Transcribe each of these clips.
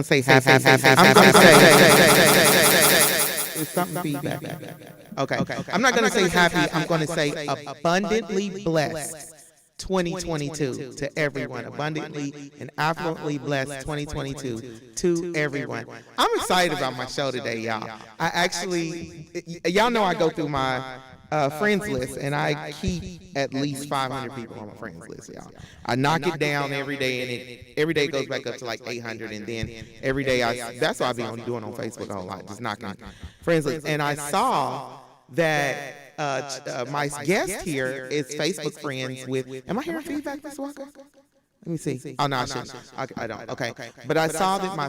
Say happy. I'm gonna say it's something feedback. Okay. I'm not gonna say happy. I'm gonna say abundantly blessed 2022 to everyone. Abundantly and affluently blessed 2022 to everyone. I'm excited about my show today, y'all. I actually, y'all know I go through my friends list, and I keep at least 500 people on my friends list, y'all. I knock it down every day, and every day goes back up to like 800, and then every day that's what I be doing on Facebook a whole lot, just knocking friends list. And I saw that my guest here is Facebook friends with. Am I hearing feedback, Mr. Walker? Let me see. Oh no, I shouldn't. I don't. Okay, but I saw that my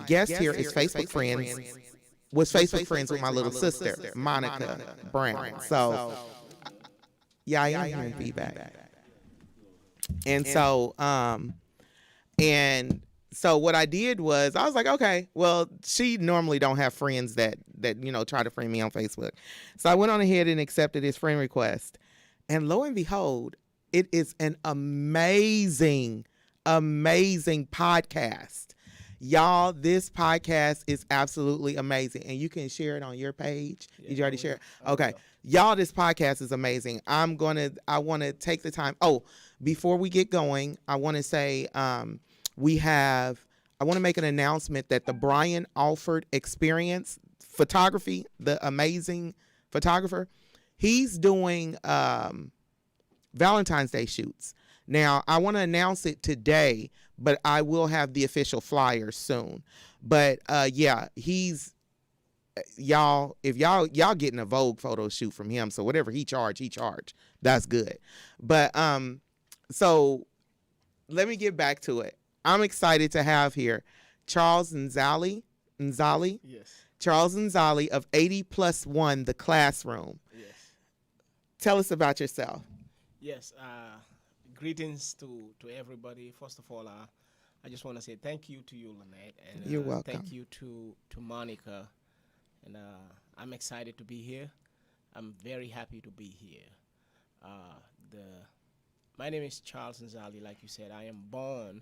guest here is Facebook friends. Was Facebook friends with my little sister, Monica Brown. So, yeah, I am hearing feedback. And so, what I did was I was like, okay, well, she normally don't have friends that try to friend me on Facebook. So I went on ahead and accepted his friend request. And lo and behold, it is an amazing, amazing podcast. Y'all, this podcast is absolutely amazing, and you can share it on your page. Did you already share it? Okay. Y'all, this podcast is amazing. I want to take the time. Oh, before we get going, I want to say I want to make an announcement that the Brian Alford Experience Photography, the amazing photographer, he's doing Valentine's Day shoots. Now, I want to announce it today, but I will have the official flyer soon. But yeah, he's y'all. If y'all getting a Vogue photo shoot from him, so whatever he charge. That's good. But so let me get back to it. I'm excited to have here Charles Nzali. Yes. Charles Nzali of 80+1, The Classroom. Yes. Tell us about yourself. Yes. Greetings to everybody. First of all, I just want to say thank you to you, Lyne't, and you're welcome. Thank you to Monica, and I'm excited to be here. I'm very happy to be here. My name is Charles Nzali. Like you said, I am born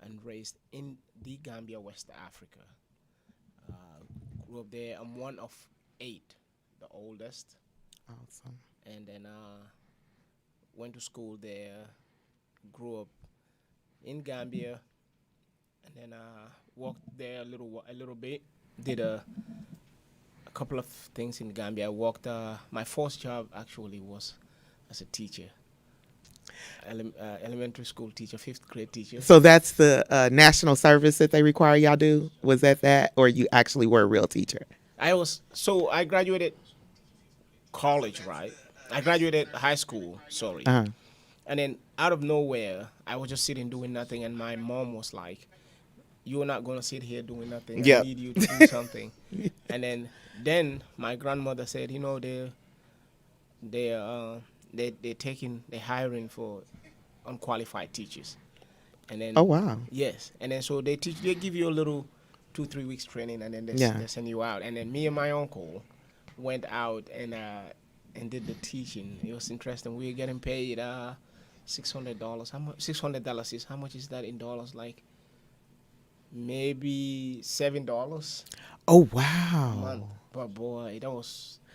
and raised in the Gambia, West Africa. Grew up there. I'm one of 8, the oldest. Awesome. And then went to school there. Grew up in Gambia, and then worked there a little bit. Did a couple of things in Gambia. I worked. My first job actually was as a teacher, elementary school teacher, 5th grade teacher. So that's the national service that they require y'all do? Was that, or you actually were a real teacher? I graduated college, right? I graduated high school, sorry. Uh-huh. And then out of nowhere, I was just sitting doing nothing, and my mom was like, "You're not going to sit here doing nothing. Yep. I need you to do something." And then my grandmother said, they're hiring for unqualified teachers. And then Oh wow. yes, and then so they give you a little 2-3 weeks training, and then they send you out. And then me and my uncle went out and did the teaching. It was interesting. We were getting paid $600. How much? $600 is, how much is that in dollars? Like maybe $7 Oh a wow. month. But boy,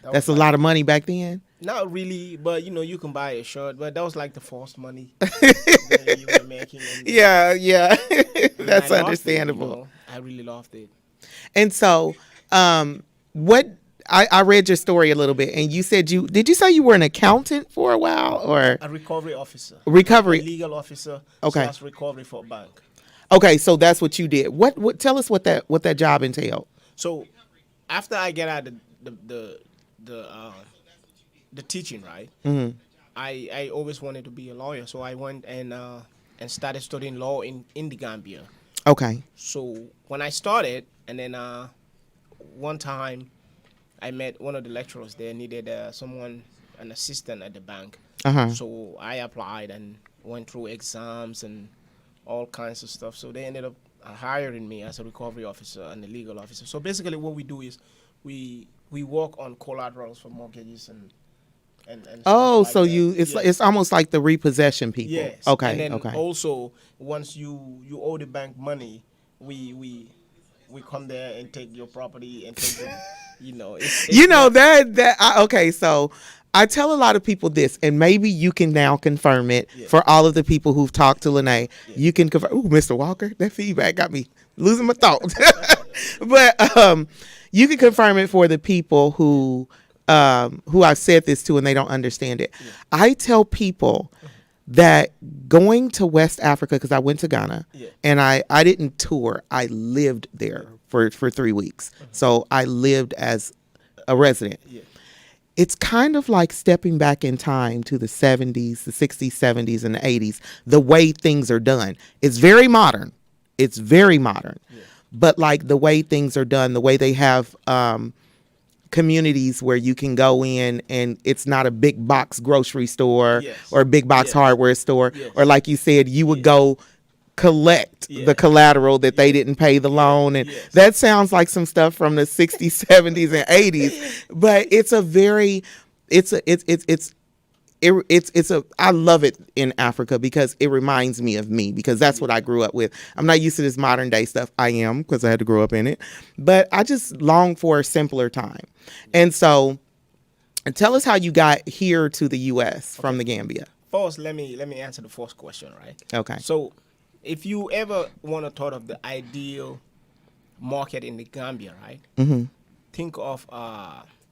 That's a lot of money back then. Not really, but you can buy a shirt. But that was like the first money that you were making. Yeah. That's I understandable. Loved it, I really loved it. And so, what I read your story a little bit, and you said did you say you were an accountant for a while, or A recovery officer. recovery? A legal officer. Okay. / recovery for a bank. Okay, so that's what you did. What? Tell us what that job entailed. So after I get out of the teaching, right? Mm-hmm. I always wanted to be a lawyer, so I went and started studying law in the Gambia. Okay. So when I started, and then one time I met one of the lecturers there, needed an assistant at the bank. Uh-huh. So I applied and went through exams and all kinds of stuff. So they ended up hiring me as a recovery officer and a legal officer. So basically what we do is we we work on collaterals for mortgages and stuff Oh, like so that. it's almost like the repossession people. Yes, and Okay, then okay. also once you owe the bank money, we we we come there and take your property and take the, You it's know not. okay, so I tell a lot of people this, and maybe you can now confirm it Yeah, for all of the people who've talked to Lyne't. yeah, You can confirm. Ooh, Mr. Walker, that feedback got me losing my thoughts. But you can confirm it for the people who I've said this to and they don't understand it. yeah, I tell people that going to West Africa, because I went to Ghana yeah, and I didn't tour, I lived there for 3 weeks. So I lived as a resident. yeah, It's kind of like stepping back in time to the 70s, the 60s, 70s, and the 80s, the way things are done. It's very modern. It's very modern. yeah. But like the way things are done, the way they have communities where you can go in and it's not a big box grocery store Yes, or a big box yes, hardware store, yes, or like you said, you would yeah, go collect yeah, the collateral that they yeah, didn't pay the yeah, loan. And yes. that sounds like some stuff from the 60s, 70s, and 80s. But it's a very, it's a, it's a, I love it in Africa because it reminds me of me, because that's what I grew up with. I'm not used to this modern day stuff. I am, because I had to grow up in it. But I just long for a simpler time. And so tell us how you got here to the US from Okay. the Gambia. First, let me answer the first question, right? Okay. So, if you ever want to thought of the ideal market in the Gambia, right? Mm-hmm. Think of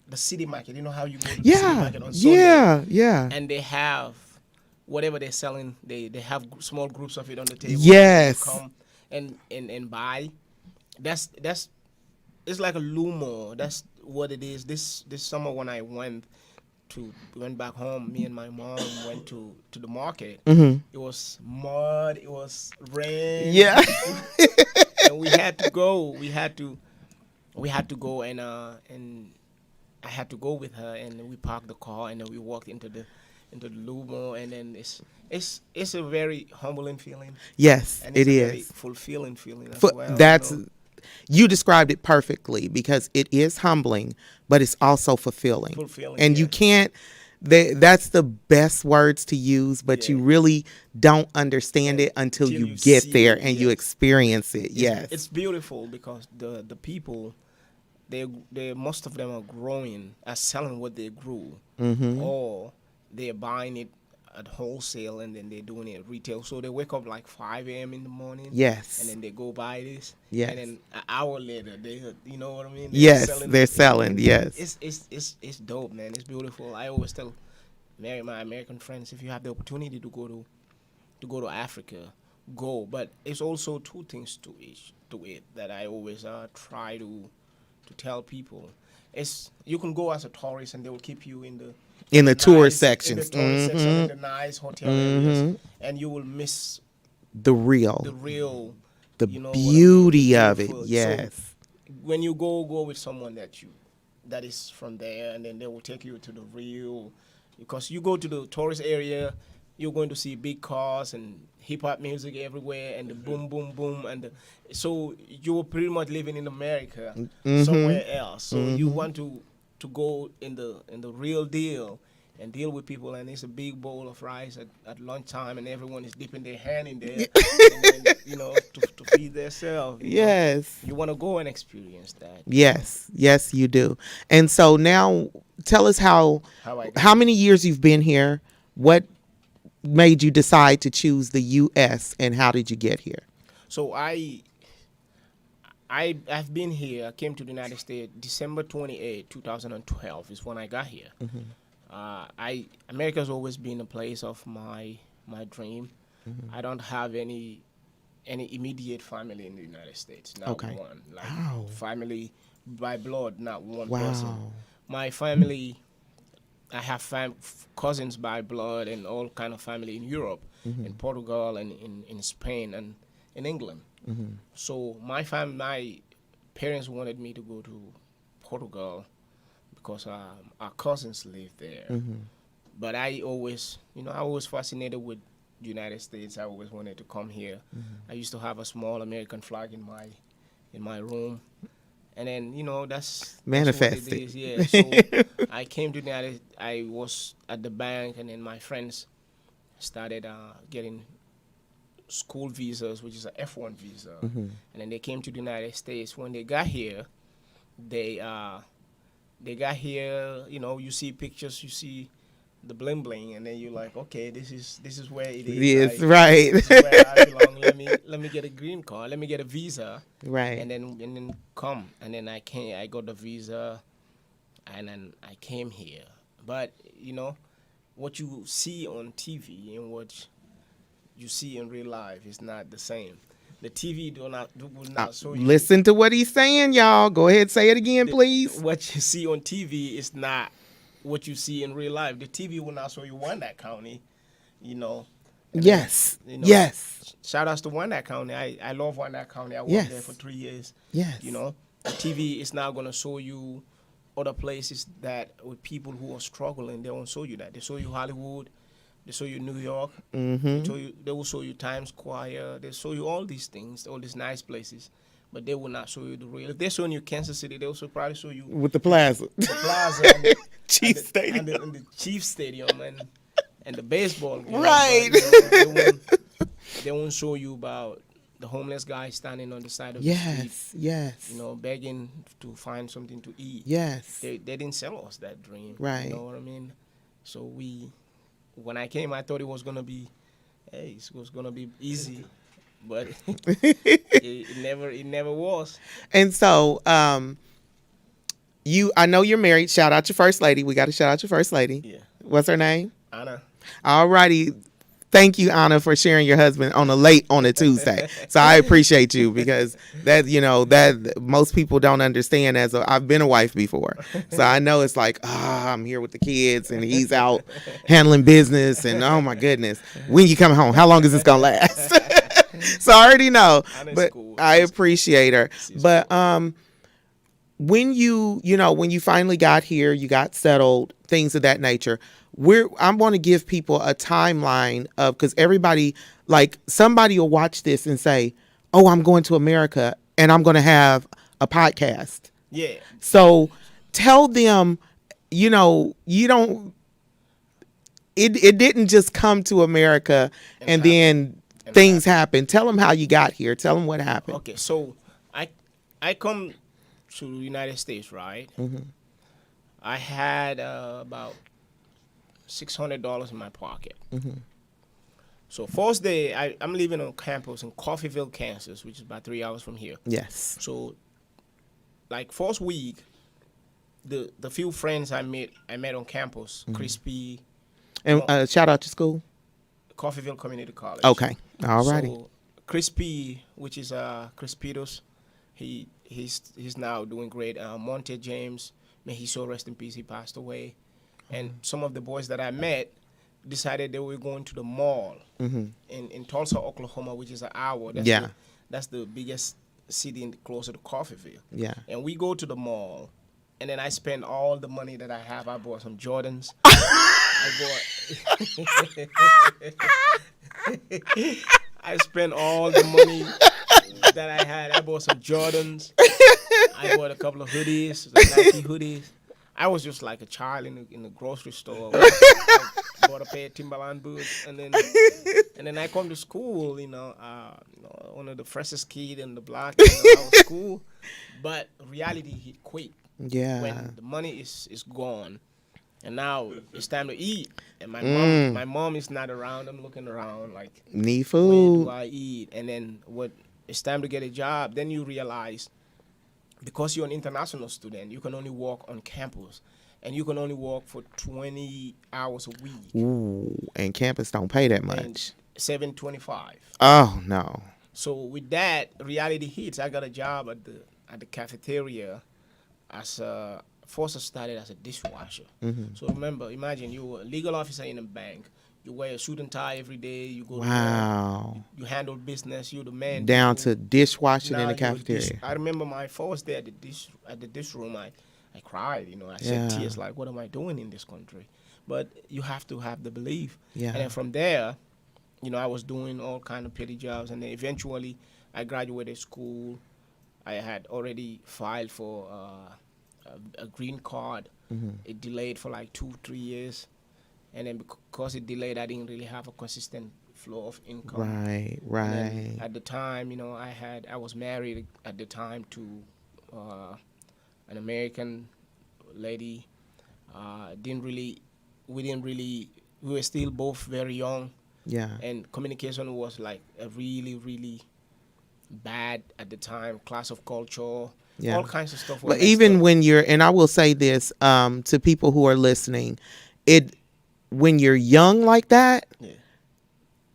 the city market. You know how you go to the city Yeah. market on Sunday, Yeah. and they have whatever they're selling. They have small groups of it on the table. Yes. You come and buy. That's it's like a Lumo. That's what it is. This summer when I went back home, me and my mom went to the market. Mm-hmm. It was mud, it was rain. Yeah. And we had to go. We had to go and I had to go with her, and we parked the car, and then we walked into the Lumo, and then it's a very humbling feeling, Yes, and it it's a very is. fulfilling feeling as For, well. that's you described it perfectly, because it is humbling, but it's also fulfilling. Fulfilling, And you yes. can't. That's the best words to use, but you Yeah. really don't understand And it until till you you get see there it, and you yes. experience it. Yes. It's beautiful because the people, they most of them are growing, are selling what they grew, Mm-hmm. or they're buying it at wholesale and then they're doing it retail. So they wake up like 5 a.m. in the morning, and Yes. then they go buy this, Yes. and then an hour later you know what I mean? Yes, they're selling. it. Yes. It's dope, man. It's beautiful. I always tell my American friends, if you have the opportunity to go to Africa, go. But it's also two things to it that I always try to tell people. It's you can go as a tourist and they will keep you In the tourist in the sections. tourist section, in Mm-hmm. the nice hotel areas, Mm-hmm. and you will miss The real, the real, the you know what I mean, the beauty of it. beautiful. So Yes. when you go with someone that is from there, and then they will take you to the real, because you go to the tourist area, you're going to see big cars and hip hop music everywhere, and the boom boom boom, so you were pretty much living in America, somewhere else. So you want to go in the real deal and deal with people, and it's a big bowl of rice at lunchtime, and everyone is dipping their hand in there, and then, to feed themselves. Yes. You want to go and experience that. Yes. Yes, you do. And so now tell us How I got how many years you've been here. What made you decide to choose the US, and how did you get here? So I've been here. I came to the United States December 28, 2012 is when I got here. America's always been a place of my dream. I don't have any immediate family in the United States. Not Okay. one. Like Wow. family by blood, not one Wow. person. My family, I have cousins by blood and all kind of family in Europe, in Portugal, and in Spain, and in England. So my parents wanted me to go to Portugal because our cousins live there. But I always fascinated with the United States. I always wanted to come here. I used to have a small American flag in my room, And then that's what it Manifested. is. Yeah. So I came to the United. I was at the bank, and then my friends started getting school visas, which is a F1 visa, and then they came to the United States. When they got here, they got here. You see pictures, you see the bling bling, and then you're like, okay, this is where it is. Yes, Like, right. this is where I belong. Let me get a green card. Let me get a visa, Right. and then come. And then I came. I got the visa, and then I came here. But what you see on TV and what you see in real life is not the same. The TV will not show you. Listen to what he's saying, y'all. Go ahead, say it again, please. What you see on TV is not what you see in real life. The TV will not show you Wyandotte County, And Yes. then, Yes. Shout outs to Wyandotte County. I love Wyandotte County. I worked Yes. there for 3 years. Yes. The TV is not gonna show you other places that with people who are struggling. They won't show you that. They show you Hollywood. They show you New York. They will show you Times Square. They show you all these things, all these nice places, but they will not show you the real. If they're showing you Kansas City, they will probably show you With the plaza. the plaza and the, Chiefs Stadium. and the Chiefs Stadium and the baseball game. Right. But, they won't show you about the homeless guy standing on the side of the street. Yes. Begging to find something to eat. Yes. They didn't sell us that dream. Right. You know what I mean? So when I came, I thought it was gonna be, it was gonna be easy, but it never was. And so, I know you're married. Shout out your first lady. We got to shout out your first lady. Yeah. What's her name? Anna. All righty. Thank you, Anna, for sharing your husband on a Tuesday. So I appreciate you because that most people don't understand. I've been a wife before, so I know it's like, I'm here with the kids and he's out handling business, and oh my goodness, when you coming home? How long is this gonna last? So I already know, but I appreciate her. But when you finally got here, you got settled, things of that nature. I want to give people a timeline of, because everybody, like, somebody will watch this and say, "Oh, I'm going to America and I'm going to have a podcast." Yeah. So tell them, you don't. It didn't just come to America and then things happened. Tell them how you got here. Tell them what happened. Okay, so I come to the United States, right? I had about $600 in my pocket. So first day, I'm living on campus in Coffeyville, Kansas, which is about 3 hours from here. Yes. So, like first week, the few friends I met on campus, Crispy. And shout out to school. Coffeyville Community College. Okay. All righty. So Crispy, which is Crispitos, he's now doing great. Monte James, may he so rest in peace. He passed away. And some of the boys that I met decided they were going to the mall in Tulsa, Oklahoma, which is an hour. That's the biggest city closer to Coffeyville. Yeah. And we go to the mall, and then I spend all the money that I have. I bought some Jordans. I spent all the money that I had. I bought some Jordans. I bought a couple of hoodies, some Nike hoodies. I was just like a child in the grocery store. I bought a pair of Timberland boots, and then I come to school. One of the freshest kid in the block. I was cool, but reality hit quick. Yeah. When the money is gone, and now it's time to eat, and my mom is not around. I'm looking around like, need food. Where do I eat? And then it's time to get a job. Then you realize, because you're an international student, you can only work on campus, and you can only work for 20 hours a week. Ooh, and campus don't pay that much. $7.25. Oh no. So with that, reality hits. I got a job at the cafeteria first I started as a dishwasher. So imagine you're a legal officer in a bank. You wear a suit and tie every day. You go to work, you handle business. You're the man. Down to dishwashing in the cafeteria. I remember my first day at the dish room. I cried. I shed tears. Like, what am I doing in this country? But you have to have the belief. Yeah. And then from there, I was doing all kind of petty jobs, and then eventually I graduated school. I had already filed for a green card. It delayed for like 2-3 years, and then because it delayed, I didn't really have a consistent flow of income. Right, And then right. at the time, I was married at the time to an American lady. Didn't really, we didn't really, we were still both very young, Yeah, and communication was like a really, really bad at the time. Class of culture, yeah. all kinds of stuff were But messed even up. when you're, and I will say this to people who are listening, it when you're young like that, Yeah.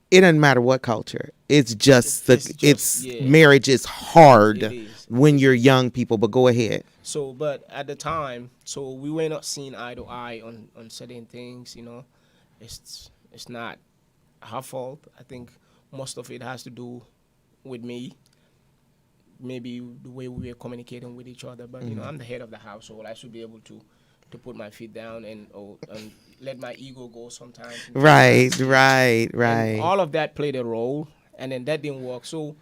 it doesn't matter what culture. It's just it's Yeah, marriage is hard it is. when you're young people. But go ahead. So, but at the time, so we were not seeing eye to eye on certain things. It's not her fault. I think most of it has to do with me. Maybe the way we were communicating with each other. But I'm the head of the household. I should be able to put my feet down and let my ego go sometimes. Right, right, And right. all of that played a role, and then that didn't work. So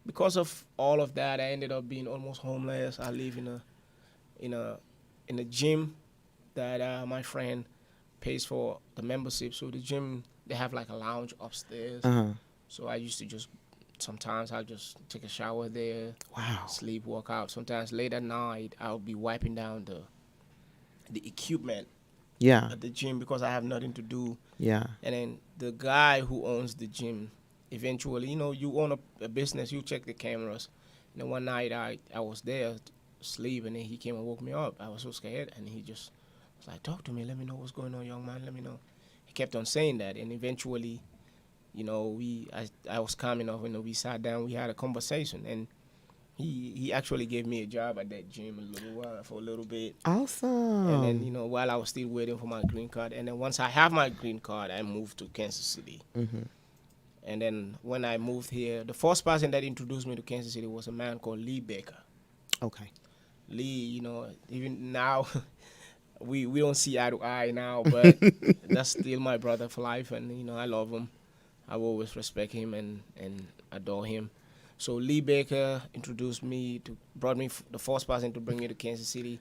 because of all of that, I ended up being almost homeless. I live in a in a gym that my friend pays for the membership. So the gym, they have like a lounge upstairs. Uh-huh. So I used to just sometimes I'll just take a shower there, Wow. sleep, work out. Sometimes late at night I'll be wiping down the equipment Yeah, at the gym because I have nothing to do. yeah, And then the guy who owns the gym, eventually, you own a business, you check the cameras. And then one night I was there asleep, and then he came and woke me up. I was so scared, and he just was like, "Talk to me, let me know what's going on, young man, let me know." He kept on saying that, and eventually, I was calm enough, we sat down, we had a conversation, and he actually gave me a job at that gym for a little bit. awesome. And then, while I was still waiting for my green card, and then once I have my green card, I moved to Kansas City. And then when I moved here, the first person that introduced me to Kansas City was a man called Lee Baker. Okay. Lee, even now, we don't see eye to eye now, but that's still my brother for life, and I love him. I will always respect him and adore him. So Lee Baker brought me the first person to bring me to Kansas City.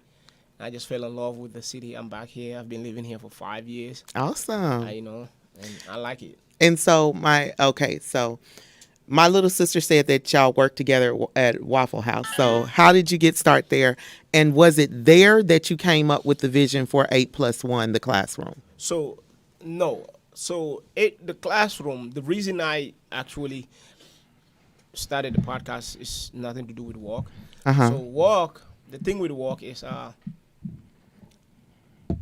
I just fell in love with the city. I'm back here. I've been living here for 5 years. Awesome. And I like it. And so my little sister said that y'all worked together at Waffle House. So how did you get started there? And was it there that you came up with the vision for 8+1, the classroom? So, no. So the classroom, the reason I actually started the podcast is nothing to do with work. Uh-huh. So the thing with work is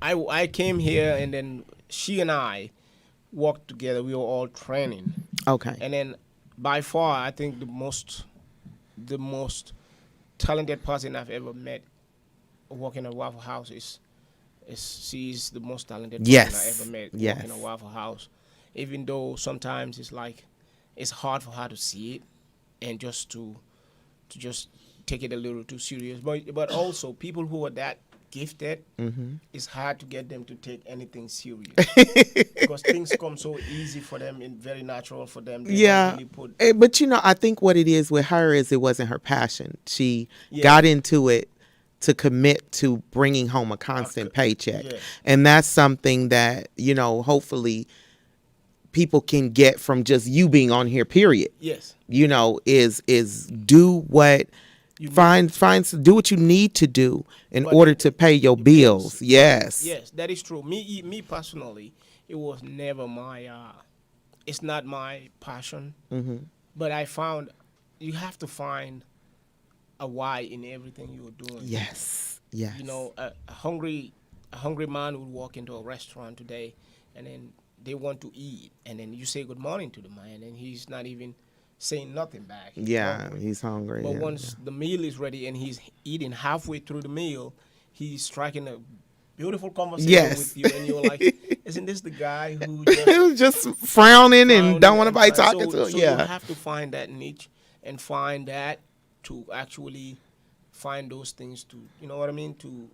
I came here, and then she and I worked together. We were all training. Okay. And then by far, I think the most talented person I've ever met working at Waffle House is she's the most talented person I ever met working at Waffle House. Even though sometimes it's hard for her to see it, and just to just take it a little too serious. But also people who are that gifted, it's hard to get them to take anything serious because things come so easy for them and very natural for them. They don't really But I think what it is with her is it wasn't her passion. She got into it to commit to bringing home a constant paycheck. Yeah. And that's something that, hopefully people can get from just you being on here, period. Yes. Is do what do what you need to do in order to pay your bills. Yes. Yes, that is true. Me personally, it was never my it's not my passion. But I found you have to find a why in everything you're doing. Yes. Yes. A hungry man would walk into a restaurant today, and then they want to eat, and then you say good morning to the man, and he's not even saying nothing back. He's hungry. But once the meal is ready and he's eating halfway through the meal, he's striking a beautiful conversation with you, and you're like, isn't this the guy who just frowning and don't want nobody talking to him? So you have to find that niche and find that to actually find those things to, you know what I mean, to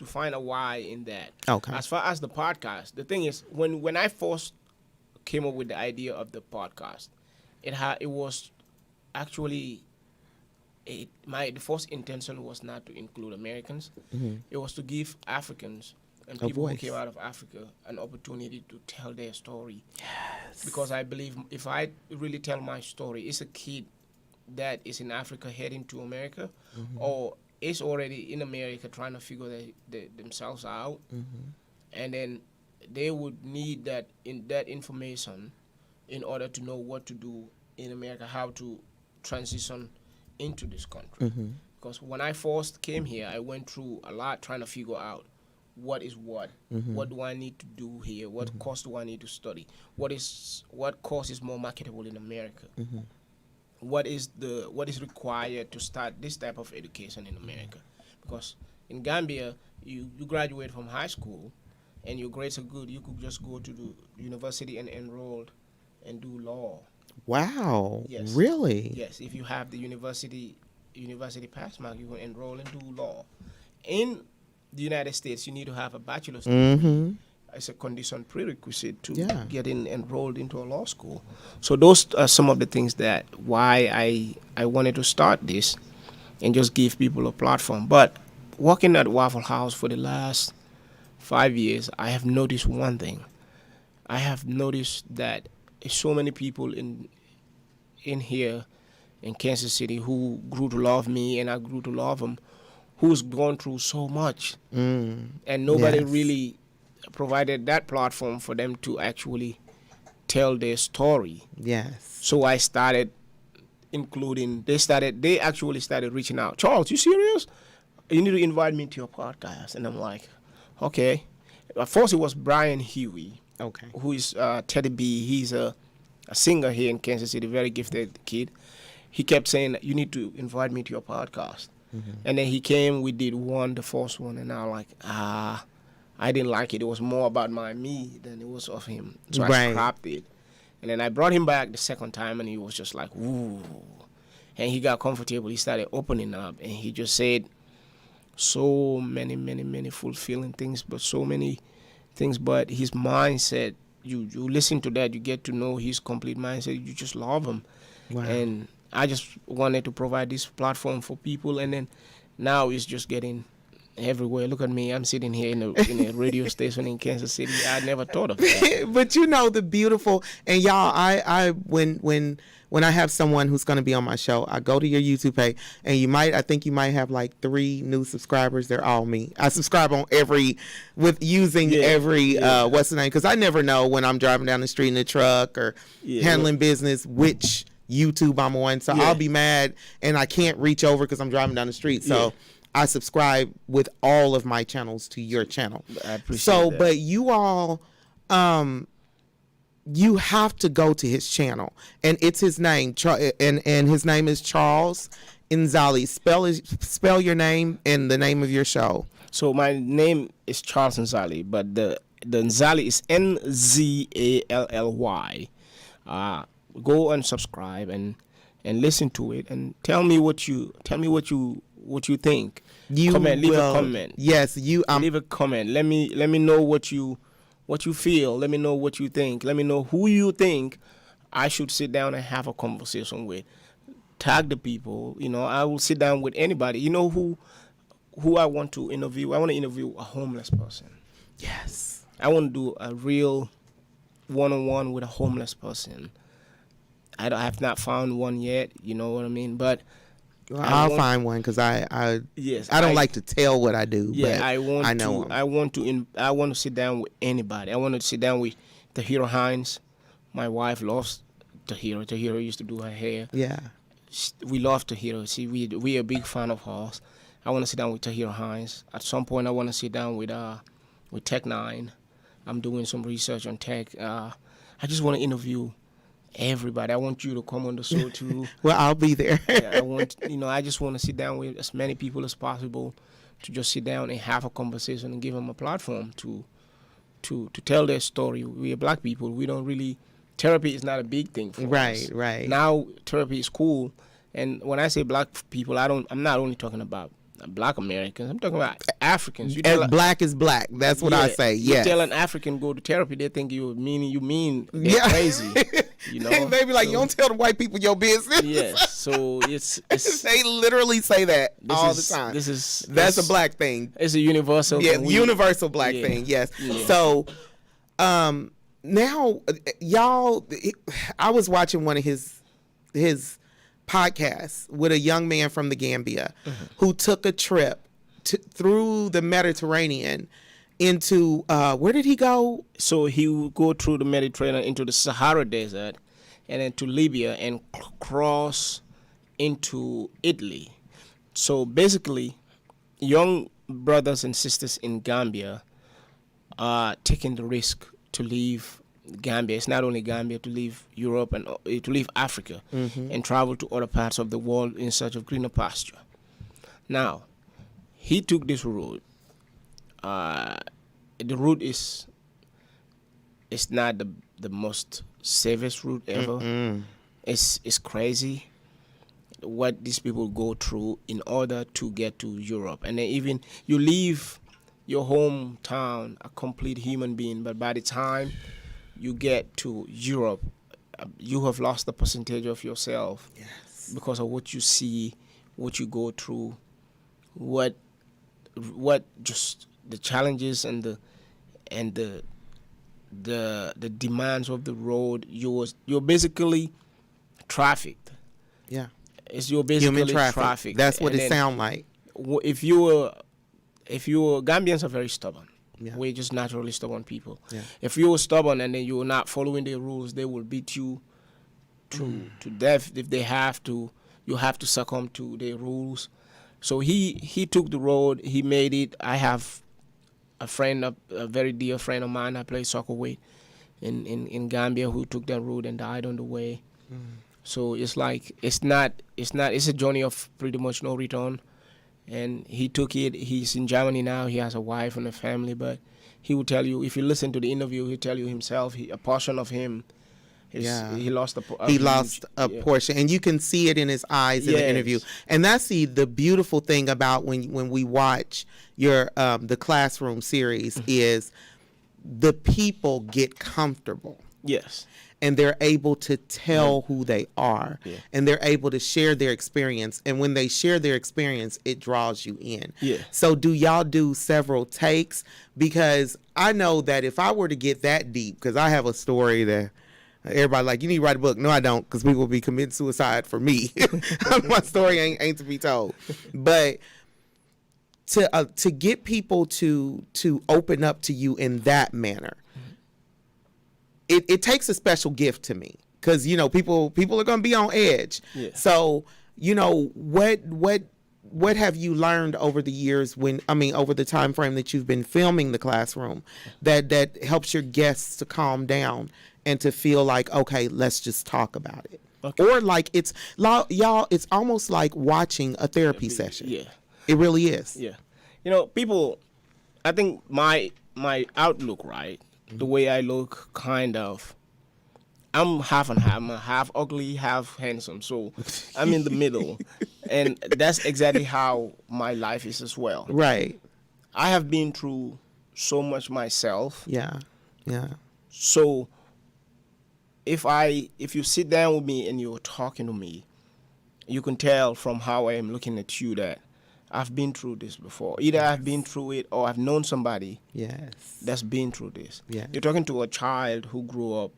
find a why in that. Okay. As far as the podcast, the thing is, when I first came up with the idea of the podcast, it was actually the first intention was not to include Americans. Mm-hmm. It was to give Africans and A people who voice. came out of Africa an opportunity to tell their story. Yes. Because I believe if I really tell my story, it's a kid that is in Africa heading to America, Mm-hmm. or is already in America trying to figure themselves out, Mm-hmm. and then they would need that information in order to know what to do in America, how to transition into this country. Mm-hmm. Because when I first came here, I went through a lot trying to figure out what is what. Mm-hmm. What do I need to do here? What course do I need to study? What course is more marketable in America? Mm-hmm. What is required to start this type of education in America? Because in Gambia, you graduate from high school and your grades are good, you could just go to the university and enroll and do law. Wow. Yes. Really? Yes, if you have the university pass mark, you can enroll and do law. In the United States, you need to have a bachelor's degree. Mm-hmm. It's a condition prerequisite to Yeah. get enrolled into a law school. So those are some of the things that why I wanted to start this and just give people a platform. But working at Waffle House for the last 5 years, I have noticed one thing. I have noticed that so many people in here in Kansas City who grew to love me and I grew to love them, who's gone through so much, and nobody Yes. really provided that platform for them to actually tell their story. Yes. So I started including. They actually started reaching out. Charles, you serious? You need to invite me to your podcast. And I'm like, okay. At first it was Brian Huey, Okay. who is Teddy B. He's a singer here in Kansas City, very gifted kid. He kept saying, you need to invite me to your podcast. Mm-hmm. And then he came, we did the first one, and I was like, I didn't like it. It was more about me than it was of him. So I Right. scrapped it. And then I brought him back the second time, and he was just like, ooh. And he got comfortable. He started opening up, and he just said so many fulfilling things, but so many things. But his mindset, you listen to that, you get to know his complete mindset. You just love him. Wow. And I just wanted to provide this platform for people, and then now it's just getting everywhere. Look at me, I'm sitting here in a radio station in Kansas City. I never thought of that. But you know the beautiful, and y'all, I when I have someone who's going to be on my show, I go to your YouTube page, and I think you might have like 3 new subscribers. They're all me. I subscribe on every what's the name, because I never know when I'm driving down the street in a truck or handling business which YouTube I'm on. So I'll be mad and I can't reach over because I'm driving down the street. So I subscribe with all of my channels to your channel. I appreciate that. But you all, you have to go to his channel, and it's his name, and his name is Charles Nzali. Spell your name and the name of your show. So my name is Charles Nzali, but the Nzali is Nzally. Go and subscribe and listen to it, and tell me what you think. Leave a comment. Yes, leave a comment. Let me know what you feel. Let me know what you think. Let me know who you think I should sit down and have a conversation with. Tag the people. I will sit down with anybody. You know who I want to interview? I want to interview a homeless person. Yes. I want to do a real one-on-one with a homeless person. I have not found one yet. You know what I mean? But I'll find one, because I don't like to tell what I do. Yeah, but I know him. I want to sit down with anybody. I want to sit down with Tahira Hines. My wife loves Tahira. Tahira used to do her hair. Yeah. We love Tahira. See, we are a big fan of hers. I want to sit down with Tahira Hines. At some point, I want to sit down with Tech 9. I'm doing some research on tech. I just want to interview everybody. I want you to come on the show too. Well, I'll be there. I just want to sit down with as many people as possible, to just sit down and have a conversation and give them a platform to tell their story. We are black people. We don't really, therapy is not a big thing for us. Right. Now therapy is cool, and when I say black people, I'm not only talking about Black Americans. I'm talking about Africans. As black is black. That's what I say. You Yes. tell an African go to therapy, they think you mean they're Yeah. crazy. You know, They be like, you don't tell the white people your business. Yes. So it's They literally say that all the time. That's a black thing. It's a universal. Yeah, thing. universal black thing. Yes. Yeah. So, now y'all, I was watching one of his podcasts with a young man from the Gambia who took a trip through the Mediterranean into where did he go? So he would go through the Mediterranean into the Sahara Desert, and then to Libya and cross into Italy. So basically, young brothers and sisters in Gambia are taking the risk to leave Gambia. It's not only Gambia, to leave Europe and to leave Africa and travel to other parts of the world in search of greener pasture. Now, he took this route. The route is not the most safest route ever. It's crazy what these people go through in order to get to Europe. And then even you leave your hometown a complete human being, but by the time you get to Europe, you have lost the percentage of yourself because of what you see, what you go through, what just the challenges and the demands of the road. You're basically trafficked. Yeah. You're basically Human traffic. That's what it sounds like. If you Gambians are very stubborn. Yeah. We're just naturally stubborn people. Yeah. If you're stubborn and then you're not following their rules, they will beat you to death if they have to. You have to succumb to their rules. So he took the road. He made it. I have a friend, a very dear friend of mine I play soccer with in Gambia, who took that road and died on the way. So it's like it's a journey of pretty much no return. And he took it. He's in Germany now. He has a wife and a family. But he will tell you, if you listen to the interview, he'll tell you himself, a portion of him, he lost a portion. And you can see it in his eyes in the interview. And that's the beautiful thing about when we watch your the Classroom series is the people get comfortable. Yes. And they're able to tell who they are, and they're able to share their experience. And when they share their experience, it draws you in. Yeah. So do y'all do several takes? Because I know that if I were to get that deep, because I have a story that everybody like, you need to write a book. No, I don't, because people will be committing suicide for me. My story ain't to be told. But to get people to open up to you in that manner, it takes a special gift to me, because people are going to be on edge. Yeah. So what have you learned over the years over the time frame that you've been filming the Classroom that helps your guests to calm down and to feel like, okay, let's just talk about it? Okay. Or like it's almost like watching a therapy session. Yeah. It really is. Yeah. People, I think my outlook, right? The way I look, kind of, I'm half and half. I'm half ugly, half handsome. So I'm in the middle. And that's exactly how my life is as well. Right. I have been through so much myself. Yeah. Yeah. So if you sit down with me and you're talking to me, you can tell from how I am looking at you that I've been through this before. Either I've been through it or I've known somebody that's been through this. Yeah. You're talking to a child who grew up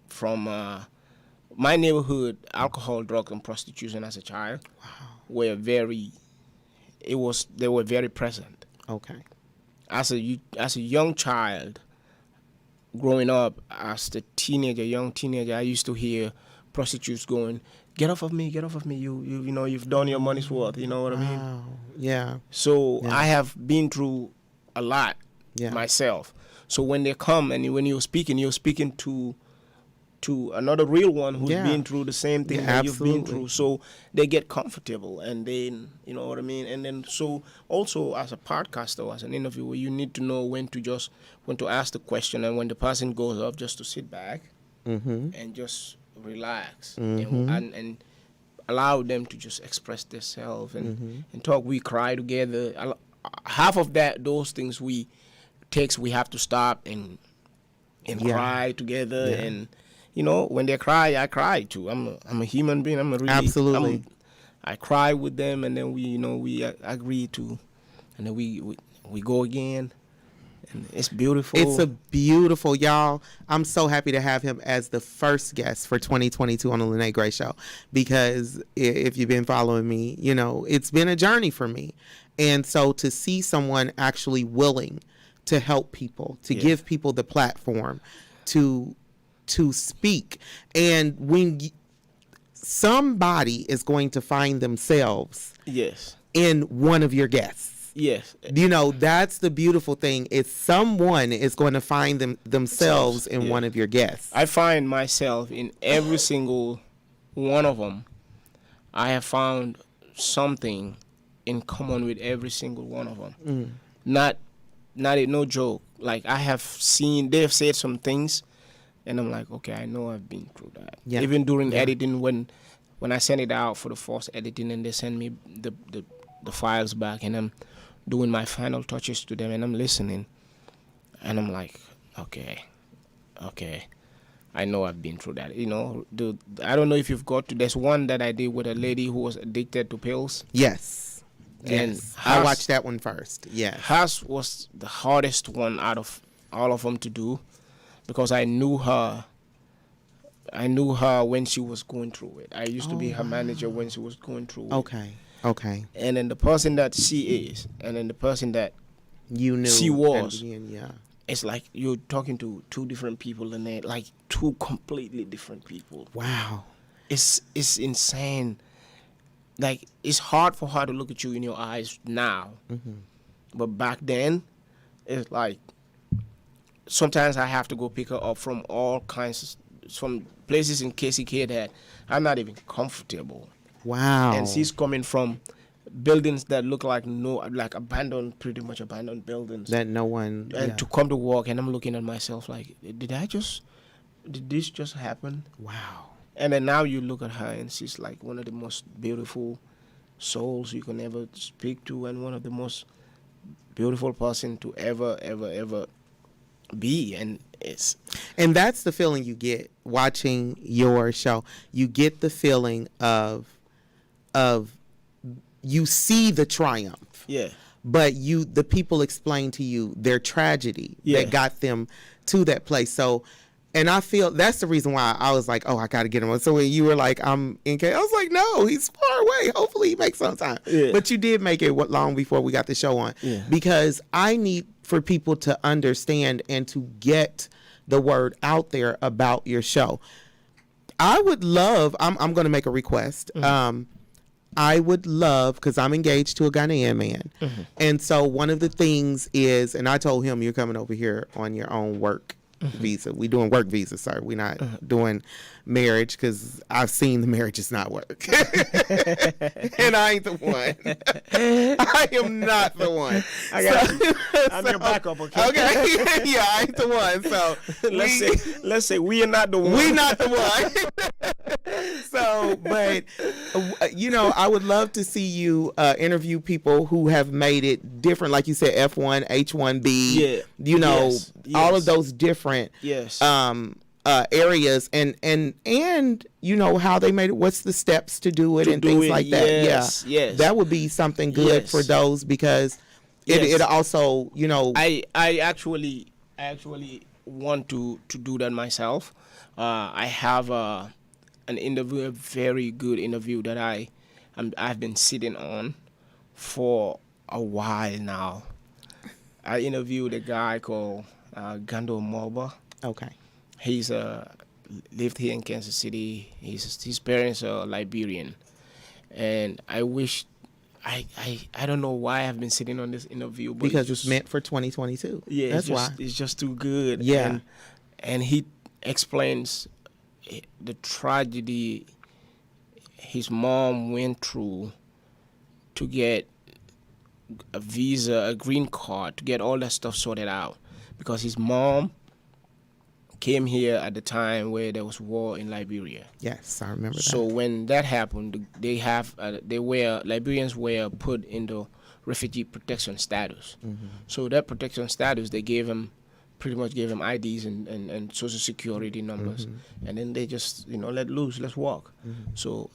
from my neighborhood. Alcohol, drug, and prostitution as a child were they were very present. Okay. As a young child, growing up as a young teenager, I used to hear prostitutes going, "Get off of me, get off of me. You've done your money's worth." You know what I mean? Yeah. So I have been through a lot myself. So when they come and when you're speaking to another real one who's been through the same thing that you've been through. So they get comfortable, and then, you know what I mean? And then so also as a podcaster, as an interviewer, you need to know when to ask the question, and when the person goes up, just to sit back and just relax. And allow them to just express themselves and talk. We cry together. Half of those things we have to stop and cry together. And when they cry, I cry too. I'm a human being. Absolutely. I cry with them, and then we agree to, and then we go again. And it's beautiful. It's a beautiful, y'all. I'm so happy to have him as the first guest for 2022 on the Lyne't Gray Show, because if you've been following me, it's been a journey for me. And so to see someone actually willing to help people, to give people the platform to speak. And when somebody is going to find themselves in one of your guests. Yes. That's the beautiful thing, is someone is going to find themselves in one of your guests. I find myself in every single one of them. I have found something in common with every single one of them. No joke. Like, I have seen, they've said some things, and I'm like, okay, I know I've been through that. Yeah. Even during editing, when I send it out for the first editing, and they send me the files back, and I'm doing my final touches to them, and I'm listening, and I'm like, okay, I know I've been through that. I don't know if you've got to. There's one that I did with a lady who was addicted to pills. Yes. And I watched that one first. Yeah. Hers was the hardest one out of all of them to do, because I knew her when she was going through it. I used to be her manager when she was going through it. Okay. And then the person that she is, and then the person that you knew she was, yeah. It's like you're talking to two different people, and they like two completely different people. Wow. It's insane. Like, it's hard for her to look at you in your eyes now. But back then, it's like, sometimes I have to go pick her up from all kinds of, from places in KCK that I'm not even comfortable. Wow. And she's coming from buildings that look like pretty much abandoned buildings. That no one... And to come to work, and I'm looking at myself like, did this just happen? Wow. And then now you look at her, and she's like one of the most beautiful souls you can ever speak to, and one of the most beautiful person to ever be. And that's the feeling you get watching your show. You get the feeling of you see the triumph. Yeah. But the people explain to you their tragedy that got them to that place. So, and I feel that's the reason why I was like, oh, I got to get him on. So when you were like, I'm in K, I was like, no, he's far away. Hopefully he makes some time. Yeah. But you did make it long before we got the show on. Yeah. Because I need for people to understand and to get the word out there about your show. I would love, I'm going to make a request. I would love, because I'm engaged to a Ghanaian man. And so one of the things is, and I told him, you're coming over here on your own work visa. We doing work visa, sir. We're not doing marriage, because I've seen the marriages not work. And I ain't the one. I am not the one. I'm your backup, okay? Okay. Yeah, I ain't the one. So let's say we are not the one. We not the one. So, but I would love to see you interview people who have made it different, like you said, F1, H1B. Yeah. All of those different areas, and how they made it. What's the steps to do it and things like that? Yes. That would be something good for those, because it also I actually want to do that myself. I have an interview, a very good interview that I've been sitting on for a while now. I interviewed a guy called Gando Moba. Okay. He's lived here in Kansas City. His parents are Liberian, and I wish I don't know why I've been sitting on this interview, but because it's meant for 2022. Yeah, that's why it's just too good. Yeah, and he explains the tragedy his mom went through to get a visa, a green card, to get all that stuff sorted out, because his mom came here at the time where there was war in Liberia. Yes, I remember that. So when that happened, Liberians were put into refugee protection status. So that protection status, they pretty much gave them IDs and social security numbers, and then they just let loose, let's walk. So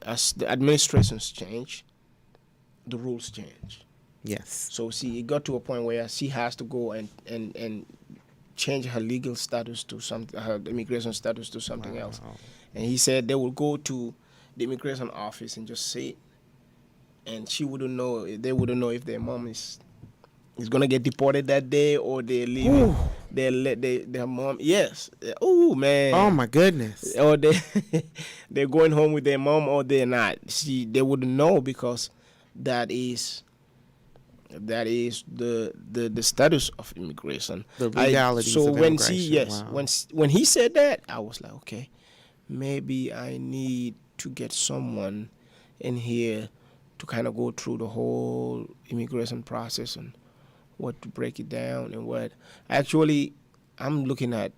as the administrations change, the rules change. Yes. So see, it got to a point where she has to go and change her legal status to her immigration status to something else. And he said they will go to the immigration office and just say it, and they wouldn't know if their mom is gonna get deported that day or they're leaving. Their mom. Yes. Oh man. Oh my goodness. Or they're going home with their mom or they're not. They wouldn't know because that is the status of immigration. The legalities so of when immigration. when he said that, I was like, okay, maybe I need to get someone in here to kind of go through the whole immigration process and what to break it down and what. Actually, I'm looking at.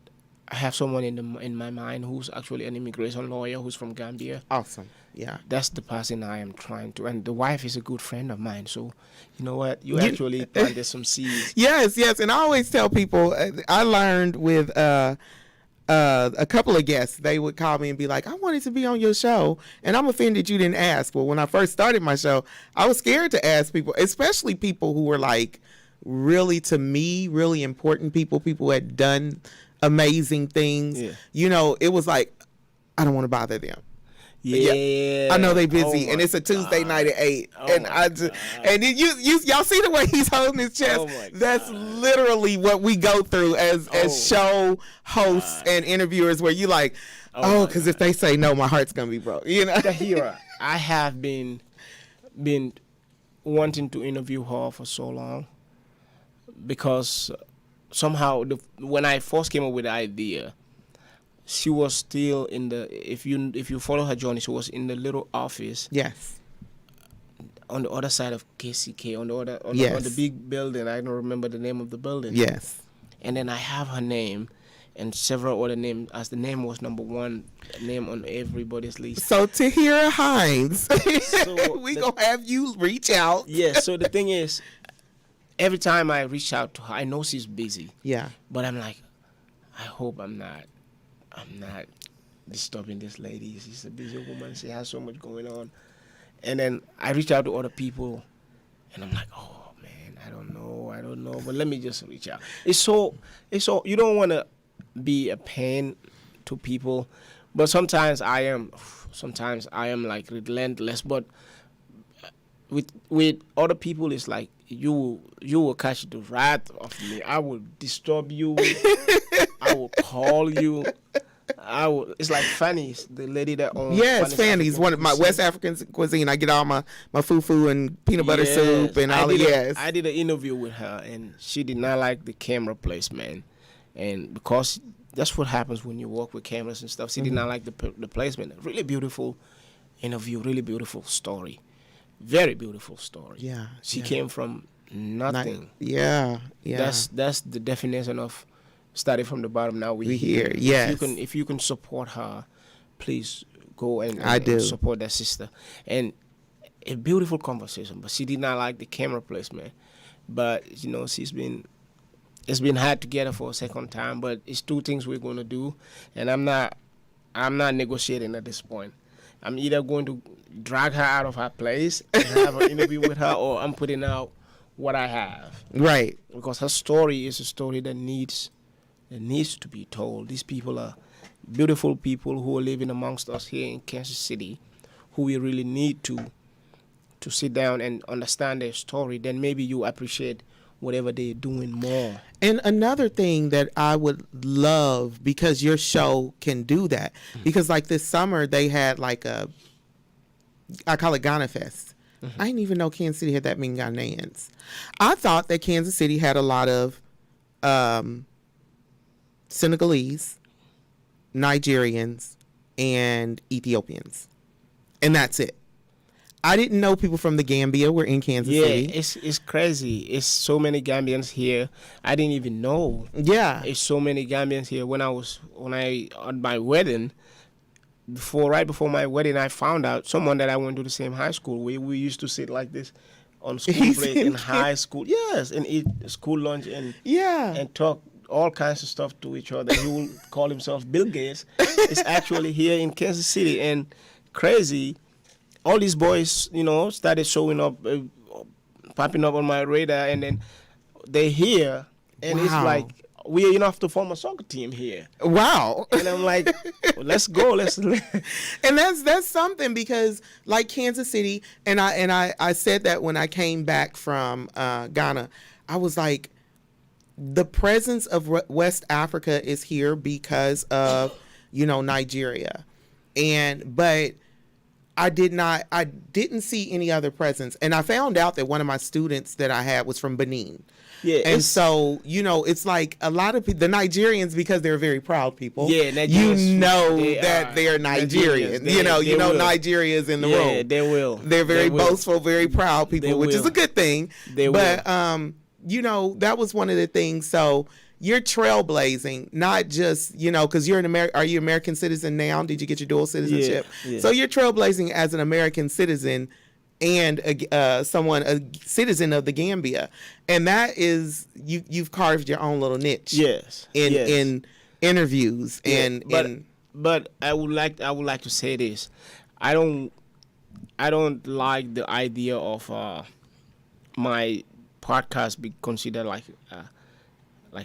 I have someone in my mind who's actually an immigration lawyer who's from Gambia. Awesome. Yeah. That's the person I am trying to, and the wife is a good friend of mine. So, you know what? You actually planted some seeds. Yes, and I always tell people, I learned with a couple of guests, they would call me and be like, I wanted to be on your show, and I'm offended you didn't ask. Well, when I first started my show, I was scared to ask people, especially people who were like really, to me, really important people who had done amazing things. Yeah. It was like, I don't want to bother them. Yeah. I know they busy, Oh and it's a Tuesday night at 8, and my I just, and then y'all see the way he's holding his chest. Oh my That's God. literally what we go through as show hosts and interviewers, where you like, because if they say no, my heart's gonna be broke. Tahira, I have been wanting to interview her for so long because somehow when I first came up with the idea, she was still in the, if you follow her journey, she was in the little office. Yes. On the other side of KCK, on Yes. the big building. I don't remember the name of the building. Yes. And then I have her name and several other names, as the name was number one name on everybody's list. So Tahira Hines, we gonna have you reach out. Yeah. So the thing is, every time I reach out to her, I know she's busy. Yeah. But I'm like, I hope I'm not disturbing this lady. She's a busy woman. She has so much going on. And then I reach out to other people, and I'm like, oh man, I don't know. But let me just reach out. It's so you don't want to be a pain to people, but sometimes I am like relentless. But with other people, it's like you will catch the wrath of me. I will disturb you. I will call you. It's like Fanny's, the lady that owns. Yes, Fanny's one of my West African cuisine. I get all my fufu and peanut butter soup and all. I did an interview with her, and she did not like the camera placement, and because that's what happens when you work with cameras and stuff. She did not like the placement. Really beautiful interview, really beautiful story, very beautiful story. Yeah, she came from nothing. Yeah. That's the definition of started from the bottom. Now we here. Yes. If you can support her, please go and support that sister. And a beautiful conversation. But she did not like the camera placement. But it's been hard to get her for a second time. But it's two things we're going to do, and I'm not negotiating at this point. I'm either going to drag her out of her place and have an interview with her, or I'm putting out what I have. Right. Because her story is a story that needs to be told. These people are beautiful people who are living amongst us here in Kansas City, who we really need to sit down and understand their story. Then maybe you appreciate whatever they're doing more. And another thing that I would love, because your show can do that, because like this summer they had like I call it Ghana Fest. I didn't even know Kansas City had that many Ghanaians. I thought that Kansas City had a lot of Senegalese, Nigerians, and Ethiopians. And that's it. I didn't know people from the Gambia were in Kansas City. It's crazy. It's so many Gambians here. I didn't even know. Yeah. It's so many Gambians here. When I on my wedding, right before my wedding, I found out someone that I went to the same high school. We used to sit like this on school break in high school. Yes, and eat school lunch and talk all kinds of stuff to each other. He will call himself Bill Gates. It's actually here in Kansas City, and crazy. All these boys, started showing up, popping up on my radar, and then they're here, and it's like we're enough to form a soccer team here. Wow! And I'm like, well, let's go, And that's something, because like Kansas City, and I said that when I came back from Ghana, I was like, the presence of West Africa is here because of Nigeria, but I didn't see any other presence. And I found out that one of my students that I had was from Benin. Yeah. And so, it's like a lot of people, the Nigerians, because they're very proud people. Yeah, Nigerians, they're Nigerian. Nigeria is in the room. Yeah, they will. They're very boastful, very proud people, which is a good thing. But that was one of the things. So you're trailblazing, not just, because you're are you American citizen now? Did you get your dual citizenship? Yeah. So you're trailblazing as an American citizen and a citizen of the Gambia. And that is, you've carved your own little niche. Yes. In interviews. But I would like to say this. I don't like the idea of my podcast be considered like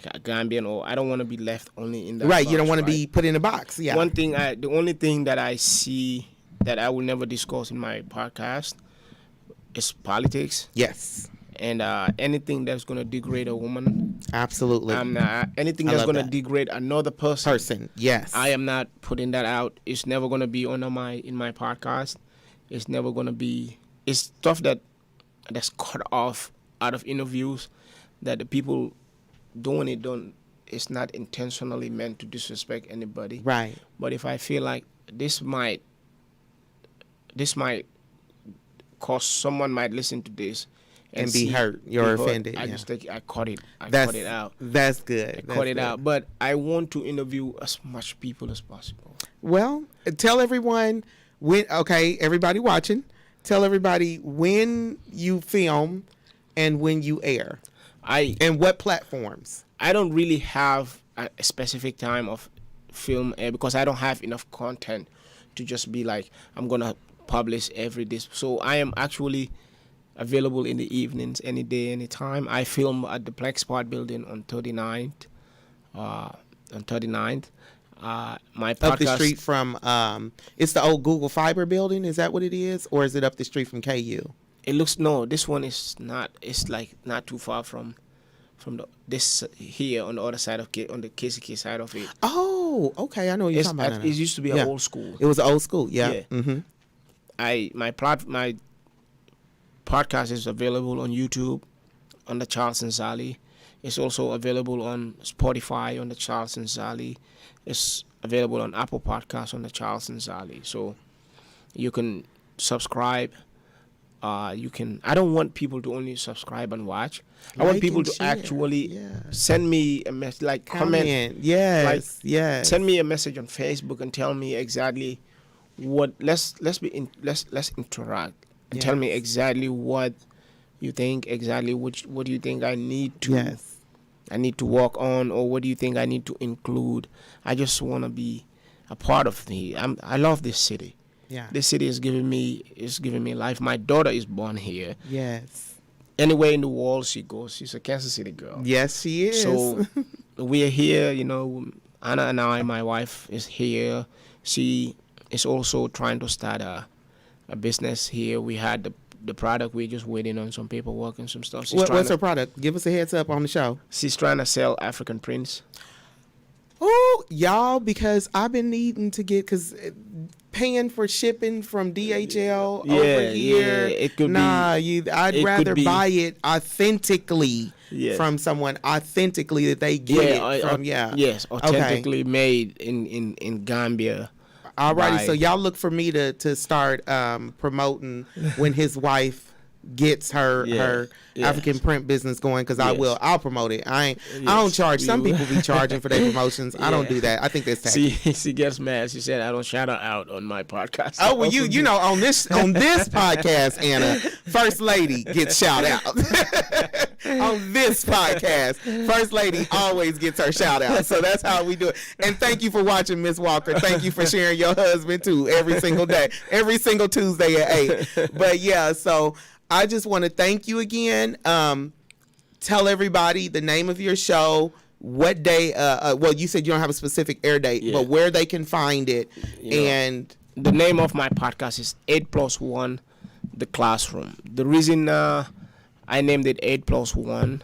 a Gambian, or I don't want to be left only in that right. box, You don't want to be put in a box. Yeah. The only thing that I see that I will never discuss in my podcast is politics. Yes. And anything that's going to degrade a woman. Absolutely. Anything that's going to degrade another person. Yes. I am not putting that out. It's never going to be in my podcast. It's never going to be. It's stuff that's cut off out of interviews that the people doing it's not intentionally meant to disrespect anybody. Right. But if I feel like this might cause someone might listen to this and be hurt, you're offended. I cut it. Cut it out. That's good. Cut it out. But I want to interview as much people as possible. Well, tell everyone everybody watching, tell everybody when you film and when you air. And what platforms? I don't really have a specific time of film air because I don't have enough content to just be like, I'm going to publish every day. So I am actually available in the evenings, any day, any time. I film at the Black Spot building on 39th. My podcast, up the street from, it's the old Google Fiber building. Is that what it is? Or is it up the street from KU? This one is not. It's like not too far from this here on the other side on the KCK side of it. Oh, okay. I know what you're talking about. It used to be an old school. It was an old school. Yeah. Mm-hmm. My podcast is available on YouTube on the Charleston Zali. It's also available on Spotify on the Charleston Zali. It's available on Apple Podcasts on the Charleston Zali. So you can subscribe. I don't want people to only subscribe and watch. I want people to actually send me a message, like comment. Yes, Send me a message on Facebook and tell me exactly what. Let's interact and tell me exactly what you think. Exactly what do you think I need to. Yes. I need to work on, or what do you think I need to include? I just want to be a part of me. I love this city. Yeah. This city is giving me life. My daughter is born here. Yes. Anywhere in the world she goes, she's a Kansas City girl. Yes, she is. So we are here, Anna and my wife is here. She is also trying to start a business here. We had the product, we're just waiting on some paperwork and some stuff. What's her product? Give us a heads up on the show. She's trying to sell African prints. Oh, y'all, because I've been needing to get, because paying for shipping from DHL over here, it could I'd rather buy it authentically from someone authentically that they get it from. Yes, authentically made in Gambia. All righty. Bye. So y'all look for me to start promoting when his wife gets her African print business going, because I'll promote it. I don't charge. Some people be charging for their promotions. I don't do that. I think that's tacky. She gets mad. She said I don't shout her out on my podcast. Oh well, you know on this podcast, Anna, First Lady gets shout out. On this podcast, First Lady always gets her shout out. So that's how we do it. And thank you for watching, Miss Walker. Thank you for sharing your husband too every single day, every single Tuesday at 8. But yeah, so I just want to thank you again. Tell everybody the name of your show, what day. Well, you said you don't have a specific air date, but where they can find it. And the name of my podcast is 8+1, The Classroom. The reason I named it 8+1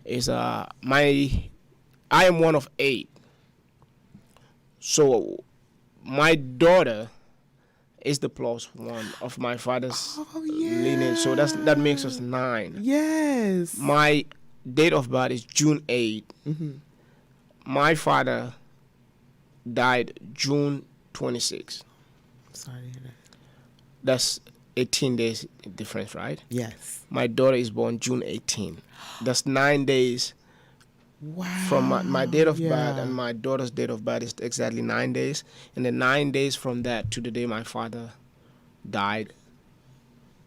is I am one of 8. So my daughter is the +1 of my father's lineage. So that makes us 9. Yes. My date of birth is June 8. Mm-hmm. My father died June 26. Sorry to hear that. That's 18 days difference, right? Yes. My daughter is born June 18. That's 9 days. Wow. From my date of birth and my daughter's date of birth is exactly 9 days. And then 9 days from that to the day my father died,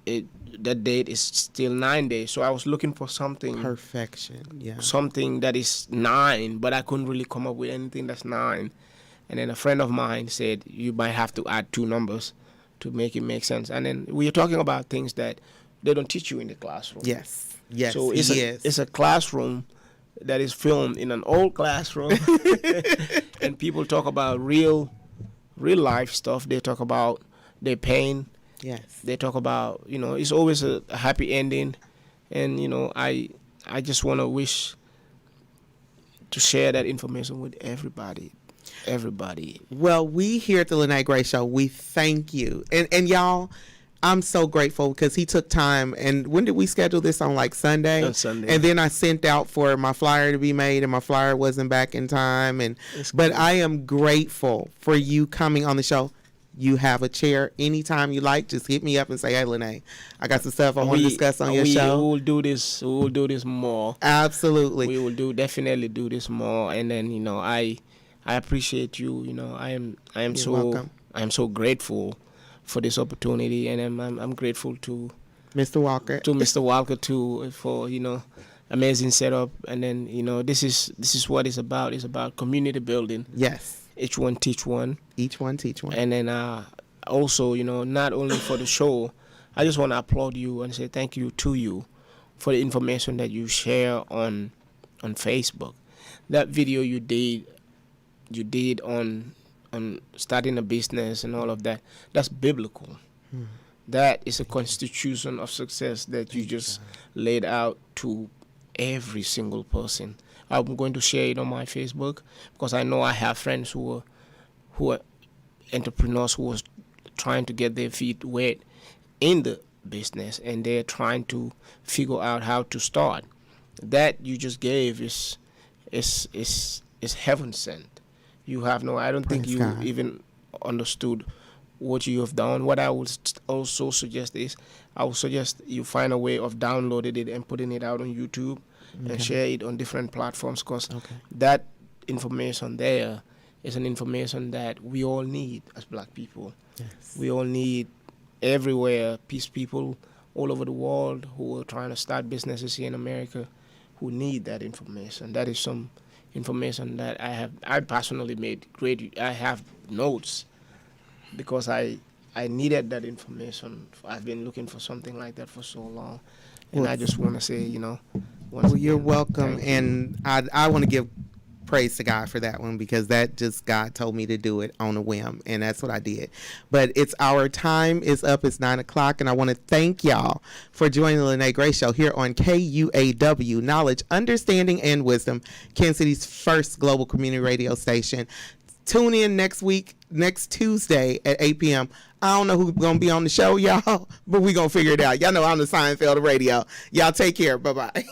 that date is still 9 days. So I was looking for something. Perfection. Yeah. Something that is 9, but I couldn't really come up with anything that's 9. And then a friend of mine said, you might have to add 2 numbers to make it make sense. And then we are talking about things that they don't teach you in the classroom. Yes. Yes. So it's a classroom that is filmed in an old classroom. And people talk about real life stuff. They talk about their pain. Yes. They talk about, it's always a happy ending. And, I just want to wish to share that information with everybody. Well, we here at the Lyne't Gray Show, we thank you. And y'all, I'm so grateful because he took time. And when did we schedule this? On like Sunday? On Sunday. And then I sent out for my flyer to be made, and my flyer wasn't back in time. But I am grateful for you coming on the show. You have a chair anytime you like. Just hit me up and say, hey, Lyne't, I got some stuff I want to discuss on your show. We will do this. We will do this more. Absolutely. We will definitely do this more. And then, I appreciate you. I am You're so welcome. I am so grateful for this opportunity, and I'm grateful to Mr. Walker. To Mr. Walker too for amazing setup. And then this is what it's about. It's about community building. Yes. Each one teach one. Each one teach one. And then also not only for the show, I just want to applaud you and say thank you to you for the information that you share on Facebook. That video you did on starting a business and all of that, that's biblical. That is a constitution of success that you just laid out to every single person. I'm going to share it on my Facebook because I know I have friends who are entrepreneurs who are trying to get their feet wet in the business, and they're trying to figure out how to start. That you just gave is heaven sent. You have I don't think you even understood what you have done. What I would also suggest is, I would suggest you find a way of downloading it and putting it out on YouTube and share it on different platforms, because that information there is an information that we all need as black people. Yes. We all need everywhere, peace people all over the world who are trying to start businesses here in America who need that information. That is some information that I personally made great. I have notes because I needed that information. I've been looking for something like that for so long. And I just want to say, well, you're welcome. And I want to give praise to God for that one, because that just God told me to do it on a whim, and that's what I did. But our time is up. It's 9:00, and I want to thank y'all for joining the Lyne't Gray Show here on KUAW, Knowledge, Understanding, and Wisdom, Kansas City's first global community radio station. Tune in next week, next Tuesday at 8 p.m. I don't know who's going to be on the show, y'all, but we're going to figure it out. Y'all know I'm the Seinfeld of radio. Y'all take care. Bye-bye.